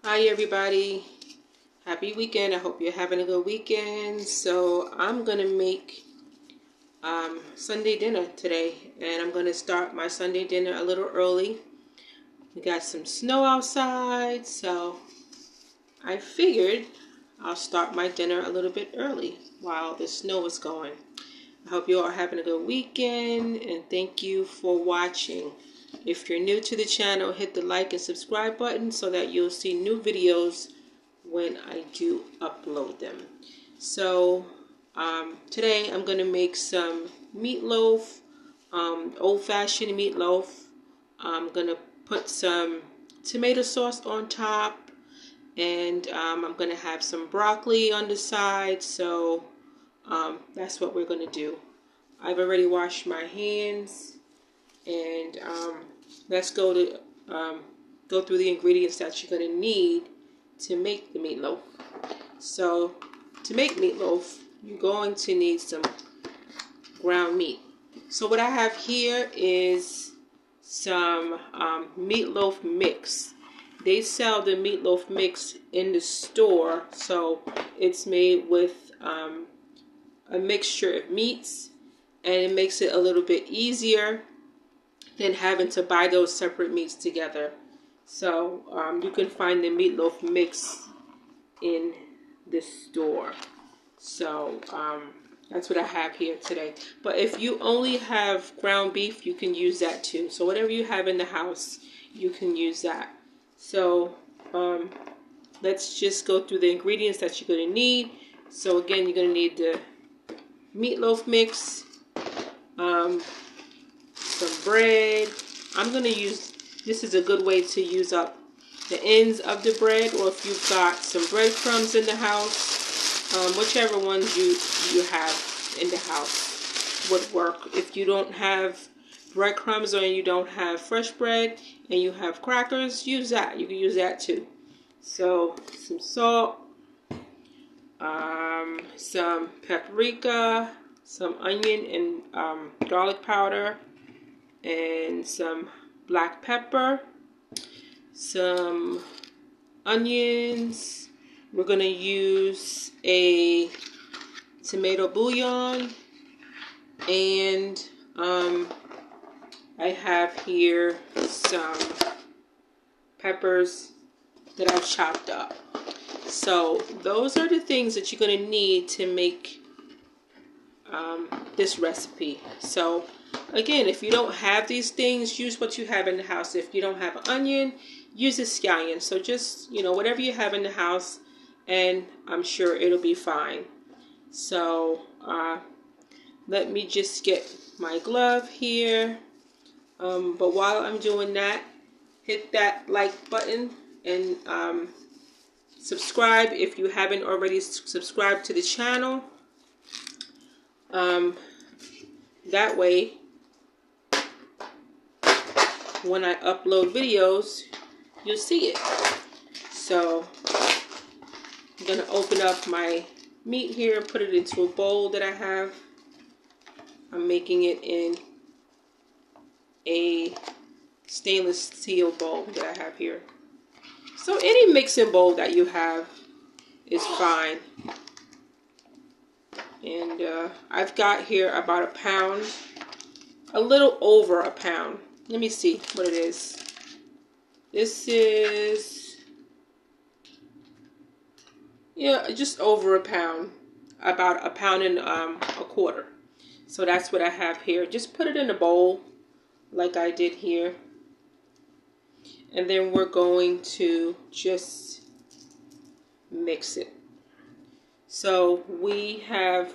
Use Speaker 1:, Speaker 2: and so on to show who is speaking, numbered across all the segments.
Speaker 1: Hi everybody, happy weekend. I hope you're having a good weekend. So I'm gonna make Sunday dinner today, and I'm gonna start my Sunday dinner a little early. We got some snow outside, so I figured I'll start my dinner a little bit early while the snow is going. I hope you all are having a good weekend, and thank you for watching. If you're new to the channel, hit the like and subscribe button so that you'll see new videos when I do upload them. So today I'm going to make some meatloaf, old-fashioned meatloaf. I'm going to put some tomato sauce on top, and I'm going to have some broccoli on the side. So that's what we're going to do. I've already washed my hands, and let's go through the ingredients that you're going to need to make the meatloaf. So to make meatloaf, you're going to need some ground meat. So what I have here is some meatloaf mix. They sell the meatloaf mix in the store, so it's made with a mixture of meats, and it makes it a little bit easier than having to buy those separate meats together. So you can find the meatloaf mix in the store. So that's what I have here today. But if you only have ground beef, you can use that too. So whatever you have in the house, you can use that. So let's just go through the ingredients that you're going to need. So again, you're going to need the meatloaf mix, some bread. I'm going to use, this is a good way to use up the ends of the bread, or if you've got some breadcrumbs in the house, whichever ones you have in the house would work. If you don't have breadcrumbs, or you don't have fresh bread and you have crackers, use that. You can use that too. So some salt, some paprika, some onion and garlic powder, and some black pepper, some onions. We're going to use a tomato bouillon, and I have here some peppers that I've chopped up. So those are the things that you're going to need to make this recipe. So again, if you don't have these things, use what you have in the house. If you don't have an onion, use a scallion. So just, whatever you have in the house, and I'm sure it'll be fine. So let me just get my glove here. But while I'm doing that, hit that like button and subscribe if you haven't already subscribed to the channel. That way, when I upload videos, you'll see it. So I'm going to open up my meat here, put it into a bowl that I have. I'm making it in a stainless steel bowl that I have here. So any mixing bowl that you have is fine. And I've got here about a pound, a little over a pound. Let me see what it is. This is, yeah, just over a pound, about a pound and a quarter. So that's what I have here. Just put it in a bowl like I did here. And then we're going to just mix it. So we have,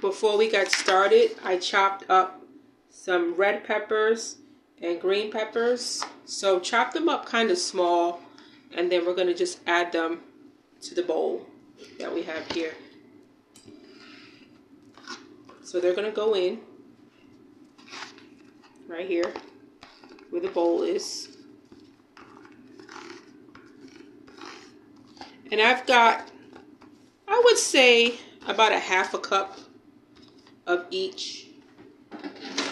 Speaker 1: before we got started, I chopped up some red peppers and green peppers. So chop them up kind of small, and then we're going to just add them to the bowl that we have here. So they're going to go in right here where the bowl is. And I've got, I would say, about a half a cup of each.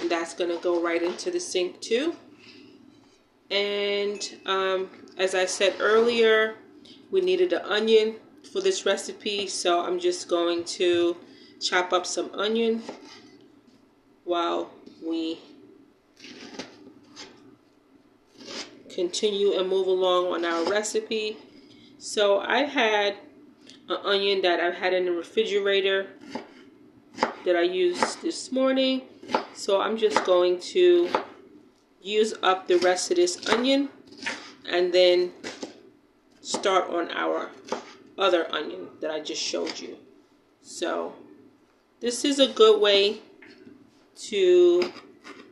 Speaker 1: And that's going to go right into the sink too. And as I said earlier, we needed an onion for this recipe, so I'm just going to chop up some onion while we continue and move along on our recipe. So I had an onion that I've had in the refrigerator that I used this morning. So I'm just going to use up the rest of this onion and then start on our other onion that I just showed you. So this is a good way to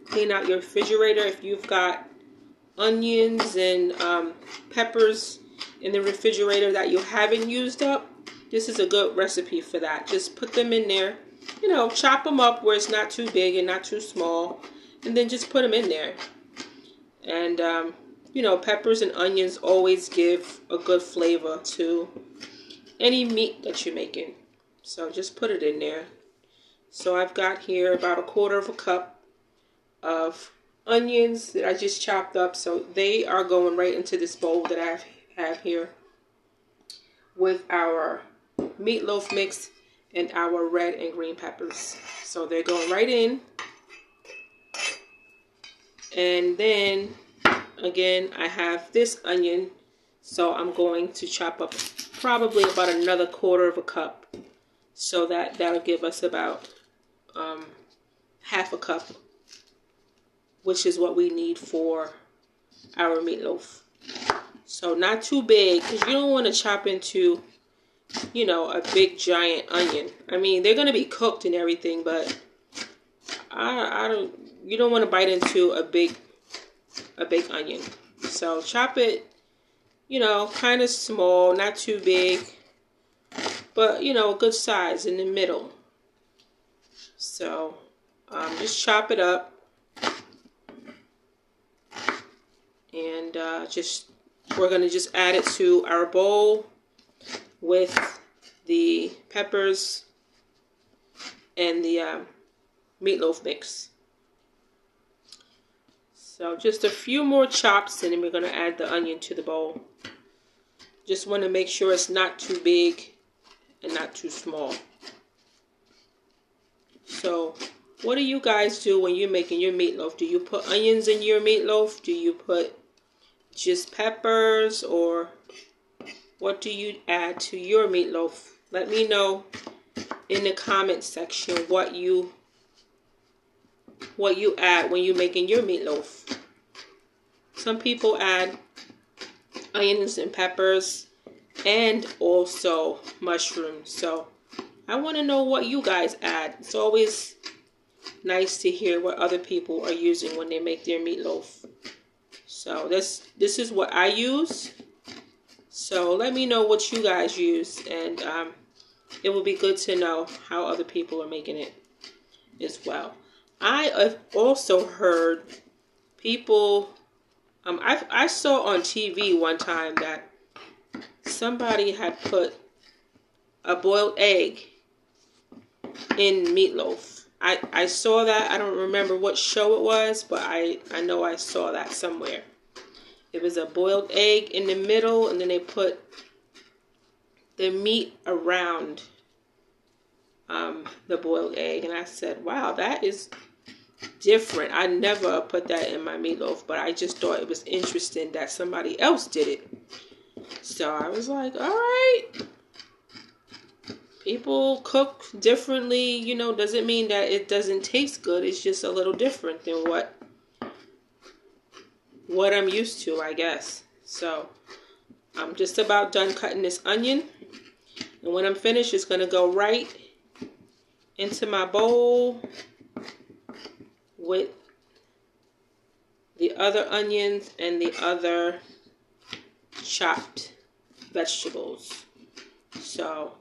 Speaker 1: clean out your refrigerator. If you've got onions and peppers in the refrigerator that you haven't used up, this is a good recipe for that. Just put them in there, you know, chop them up where it's not too big and not too small, and then just put them in there. And you know, peppers and onions always give a good flavor to any meat that you're making. So just put it in there. So I've got here about 1/4 cup of onions that I just chopped up. So they are going right into this bowl that I have here with our meatloaf mix and our red and green peppers. So they're going right in. And then again, I have this onion, so I'm going to chop up probably about another 1/4 cup, so that'll give us about 1/2 cup, which is what we need for our meatloaf. So not too big, because you don't want to chop into, you know, a big giant onion. I mean, they're going to be cooked and everything, but you don't want to bite into a big onion. So chop it, you know, kind of small, not too big, but, you know, a good size in the middle. So just chop it up, and we're going to just add it to our bowl with the peppers and the meatloaf mix. So just a few more chops, and then we're going to add the onion to the bowl. Just want to make sure it's not too big and not too small. So what do you guys do when you're making your meatloaf? Do you put onions in your meatloaf? Do you put just peppers, or what do you add to your meatloaf? Let me know in the comment section what you add when you're making your meatloaf. Some people add onions and peppers and also mushrooms. So I want to know what you guys add. It's always nice to hear what other people are using when they make their meatloaf. So this is what I use. So let me know what you guys use, and it will be good to know how other people are making it as well. I have also heard people, I saw on TV one time that somebody had put a boiled egg in meatloaf. I saw that. I don't remember what show it was, but I know I saw that somewhere. It was a boiled egg in the middle, and then they put the meat around the boiled egg. And I said, wow, that is different. I never put that in my meatloaf, but I just thought it was interesting that somebody else did it. So I was like, all right. People cook differently, you know, doesn't mean that it doesn't taste good. It's just a little different than what I'm used to, I guess. So I'm just about done cutting this onion. And when I'm finished, it's going to go right into my bowl with the other onions and the other chopped vegetables. So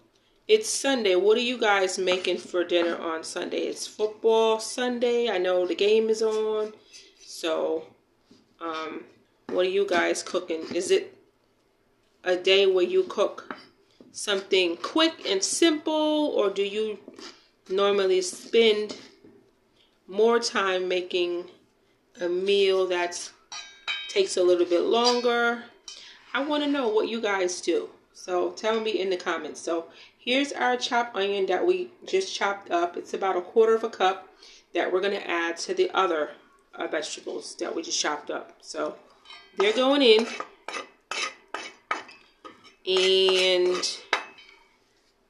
Speaker 1: it's Sunday. What are you guys making for dinner on Sunday? It's football Sunday. I know the game is on. So what are you guys cooking? Is it a day where you cook something quick and simple, or do you normally spend more time making a meal that's takes a little bit longer. I want to know what you guys do. So tell me in the comments. So here's our chopped onion that we just chopped up. It's about 1/4 cup that we're going to add to the other vegetables that we just chopped up. So they're going in. And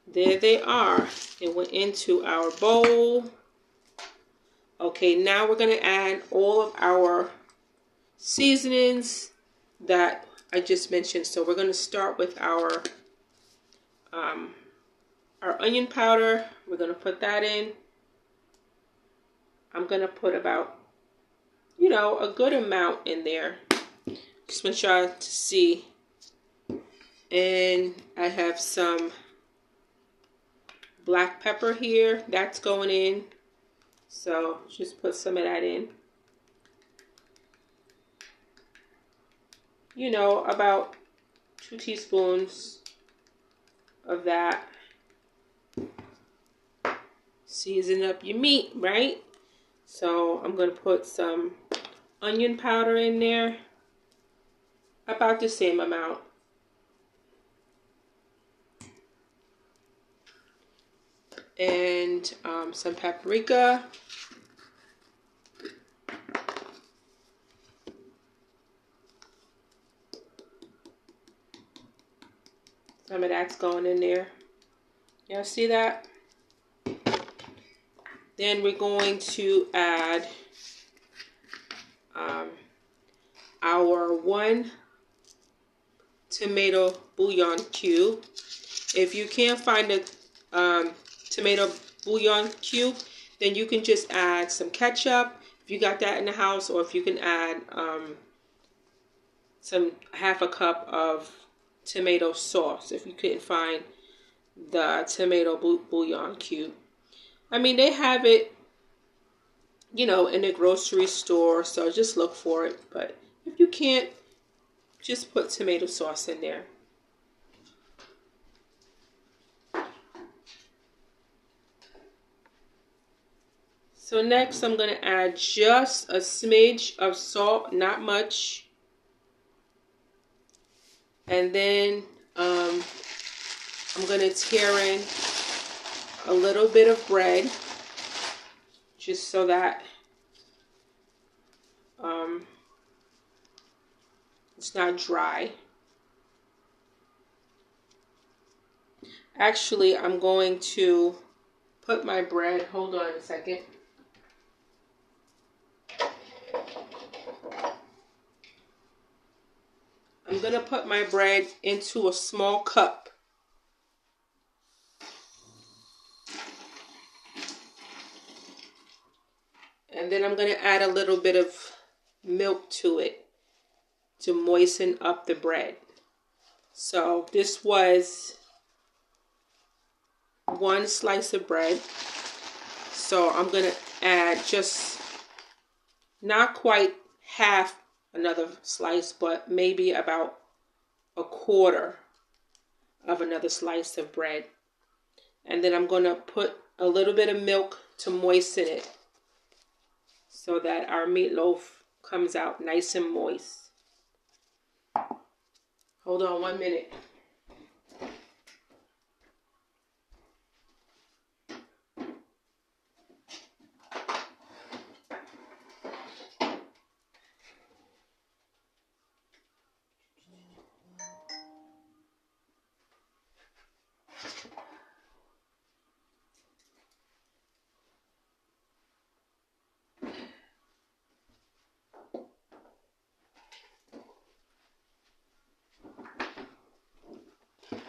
Speaker 1: there they are. They went into our bowl. Okay, now we're going to add all of our seasonings that I just mentioned. So we're going to start with our onion powder. We're going to put that in. I'm going to put about, a good amount in there. Just want y'all to see. And I have some black pepper here. That's going in. So just put some of that in. About 2 teaspoons of that. Season up your meat, right? So I'm going to put some onion powder in there. About the same amount. And some paprika. Some of that's going in there. Y'all see that? Then we're going to add our 1 tomato bouillon cube. If you can't find a tomato bouillon cube, then you can just add some ketchup if you got that in the house, or if you can add some 1/2 cup of tomato sauce if you couldn't find the tomato bouillon cube. I mean, they have it, in the grocery store, so just look for it. But if you can't, just put tomato sauce in there. So next I'm going to add just a smidge of salt, not much. And then I'm going to tear in a little bit of bread, just so that it's not dry. Actually, I'm going to put my bread, hold on a second. I'm going to put my bread into a small cup. And then I'm going to add a little bit of milk to it to moisten up the bread. So this was 1 slice of bread. So I'm going to add just not quite half another slice, but maybe about 1/4 of another slice of bread. And then I'm going to put a little bit of milk to moisten it so that our meatloaf comes out nice and moist. Hold on 1 minute.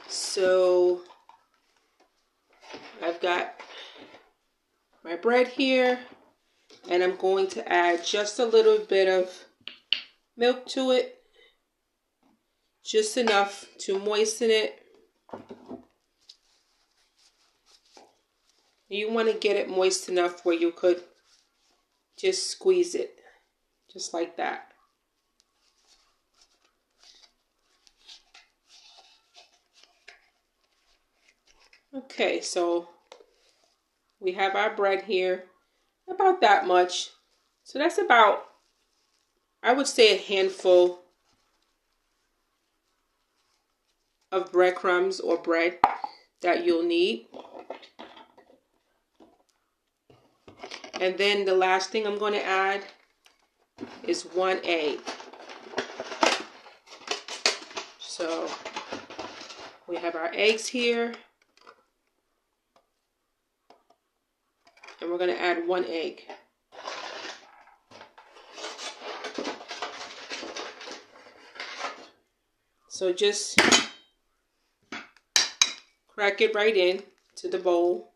Speaker 1: So I've got my bread here, and I'm going to add just a little bit of milk to it, just enough to moisten it. You want to get it moist enough where you could just squeeze it, just like that. Okay, so we have our bread here, about that much. So that's about I would say a handful of breadcrumbs or bread that you'll need. And then the last thing I'm going to add is 1 egg. So we have our eggs here. And we're going to add 1 egg. So just crack it right in to the bowl.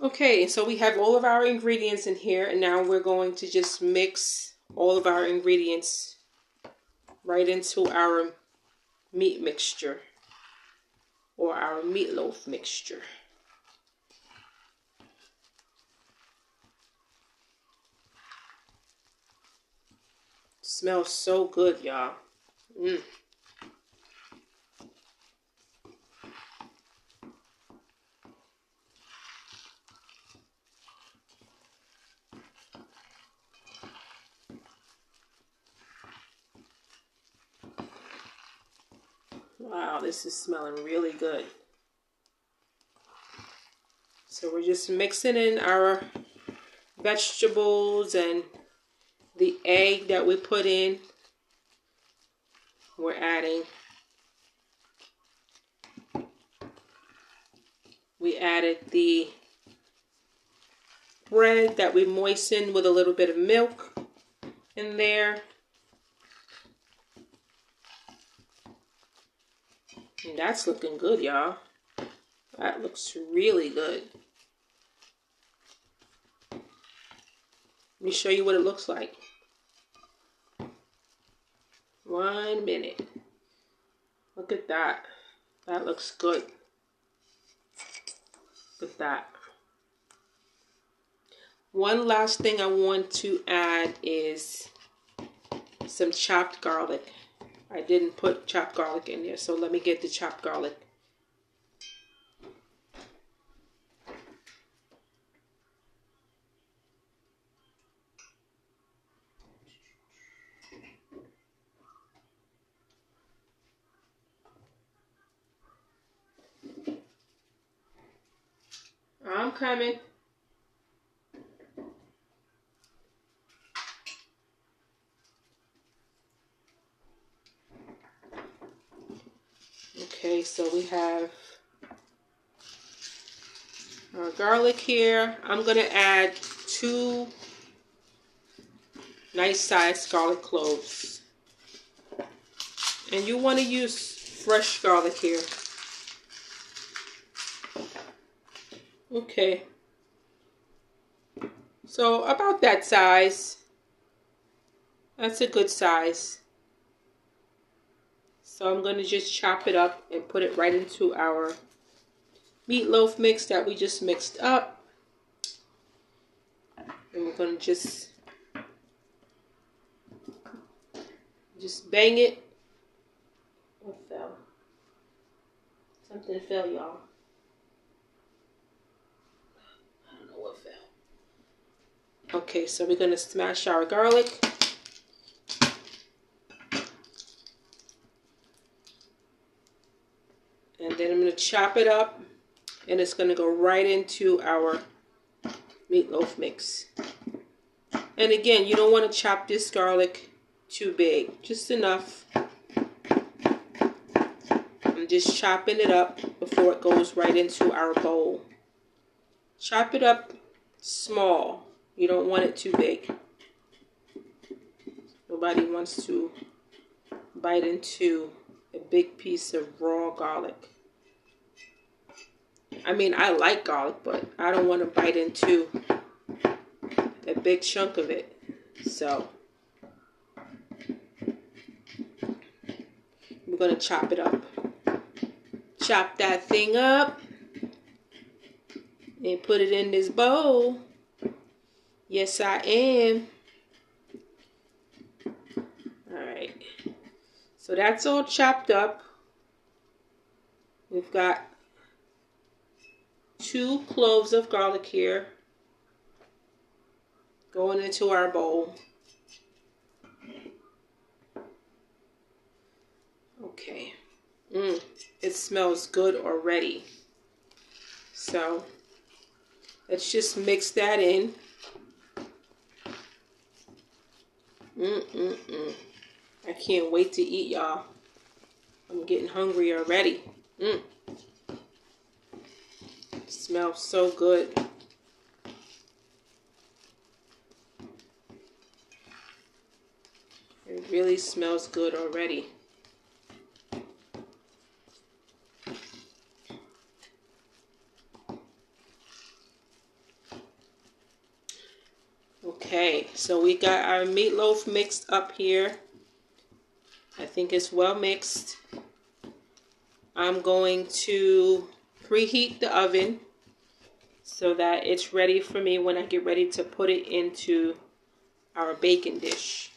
Speaker 1: Okay, so we have all of our ingredients in here, and now we're going to just mix all of our ingredients right into our meat mixture or our meatloaf mixture. Smells so good, y'all. Wow, this is smelling really good. So we're just mixing in our vegetables and the egg that we put in. We're adding. We added the bread that we moistened with a little bit of milk in there. And that's looking good, y'all. That looks really good. Let me show you what it looks like. 1 minute. Look at that. That looks good. Look at that. One last thing I want to add is some chopped garlic. I didn't put chopped garlic in there, so let me get the chopped garlic. I'm coming. Okay, so we have our garlic here. I'm going to add 2 nice sized garlic cloves. And you want to use fresh garlic here. Okay. So about that size. That's a good size. So I'm going to just chop it up and put it right into our meatloaf mix that we just mixed up. And we're going to just bang it. What fell? Something fell, y'all. I don't know what fell. Okay, so we're going to smash our garlic. And then I'm going to chop it up. And it's going to go right into our meatloaf mix. And again, you don't want to chop this garlic too big. Just enough. I'm just chopping it up before it goes right into our bowl. Chop it up small. You don't want it too big. Nobody wants to bite into a big piece of raw garlic. I mean, I like garlic, but I don't want to bite into a big chunk of it. So we're going to chop it up. Chop that thing up and put it in this bowl. Yes, I am. All right. So that's all chopped up. We've got 2 cloves of garlic here going into our bowl. Okay. It smells good already. So let's just mix that in. I can't wait to eat, y'all. I'm getting hungry already. It smells so good. It really smells good already. Okay, so we got our meatloaf mixed up here. I think it's well mixed. I'm going to preheat the oven so that it's ready for me when I get ready to put it into our baking dish.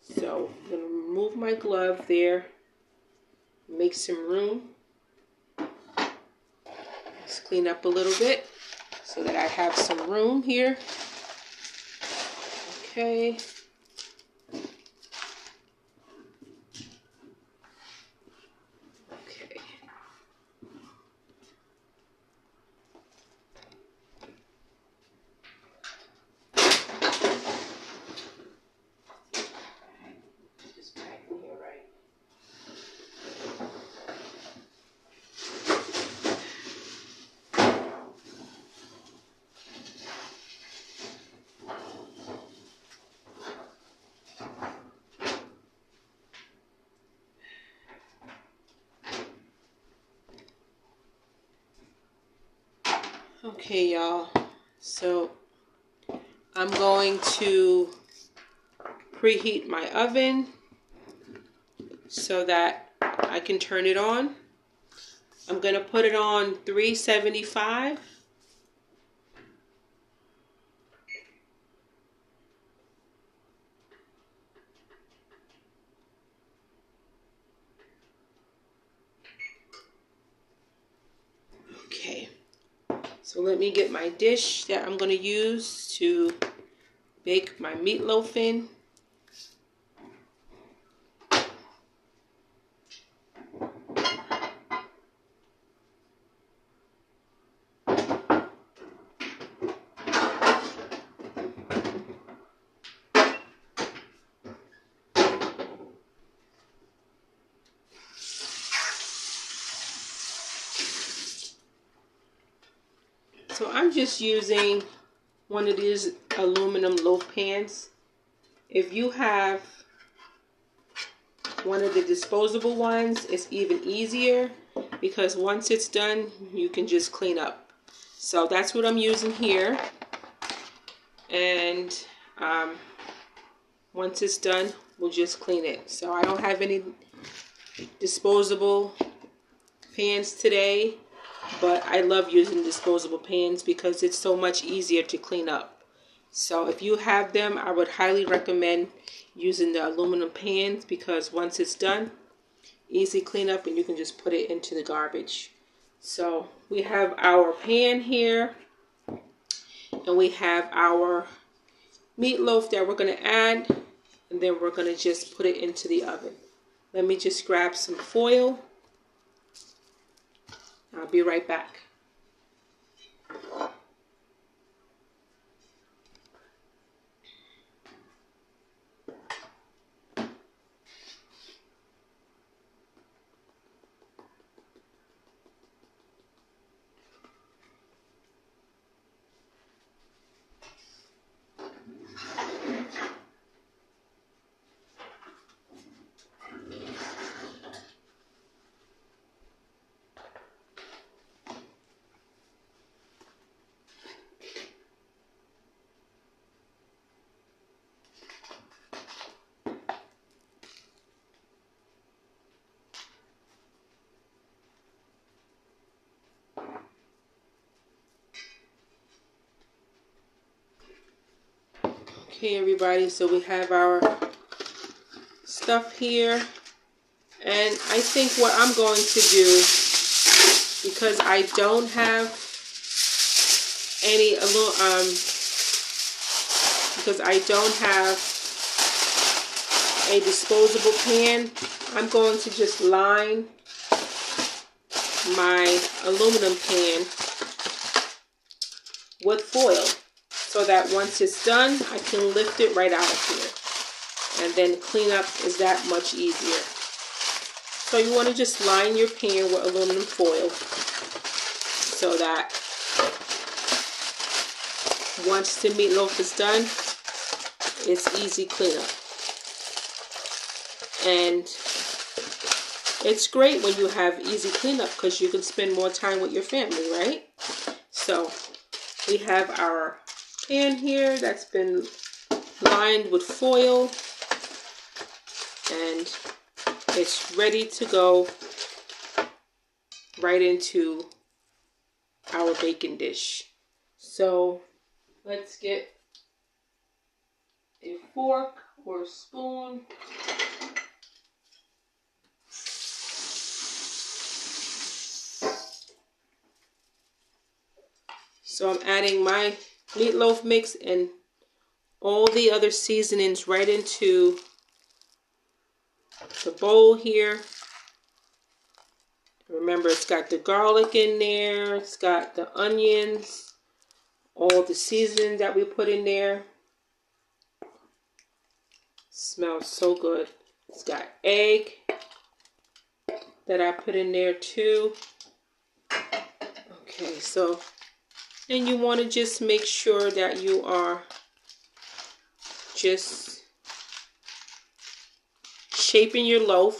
Speaker 1: So I'm going to remove my glove there, make some room. Let's clean up a little bit so that I have some room here. Okay. Okay, y'all, so I'm going to preheat my oven so that I can turn it on. I'm going to put it on 375. Okay. So let me get my dish that I'm going to use to bake my meatloaf in. So I'm just using one of these aluminum loaf pans. If you have one of the disposable ones, it's even easier because once it's done, you can just clean up. So that's what I'm using here. And once it's done, we'll just clean it. So I don't have any disposable pans today, but I love using disposable pans because it's so much easier to clean up. So if you have them, I would highly recommend using the aluminum pans because once it's done, easy cleanup and you can just put it into the garbage. So we have our pan here and we have our meatloaf that we're going to add, and then we're going to just put it into the oven. Let me just grab some foil. I'll be right back. Okay, everybody, so we have our stuff here, and I think what I'm going to do because I don't have any because I don't have a disposable pan, I'm going to just line my aluminum pan with foil so that once it's done, I can lift it right out of here. And then clean up is that much easier. So you want to just line your pan with aluminum foil so that once the meatloaf is done, it's easy cleanup. And it's great when you have easy cleanup because you can spend more time with your family, right? So we have our pan here that's been lined with foil, and it's ready to go right into our baking dish. So let's get a fork or a spoon. So I'm adding my meatloaf mix and all the other seasonings right into the bowl here. Remember, it's got the garlic in there, it's got the onions, all the seasoning that we put in there. Smells so good. It's got egg that I put in there too. Okay, so, and you want to just make sure that you are just shaping your loaf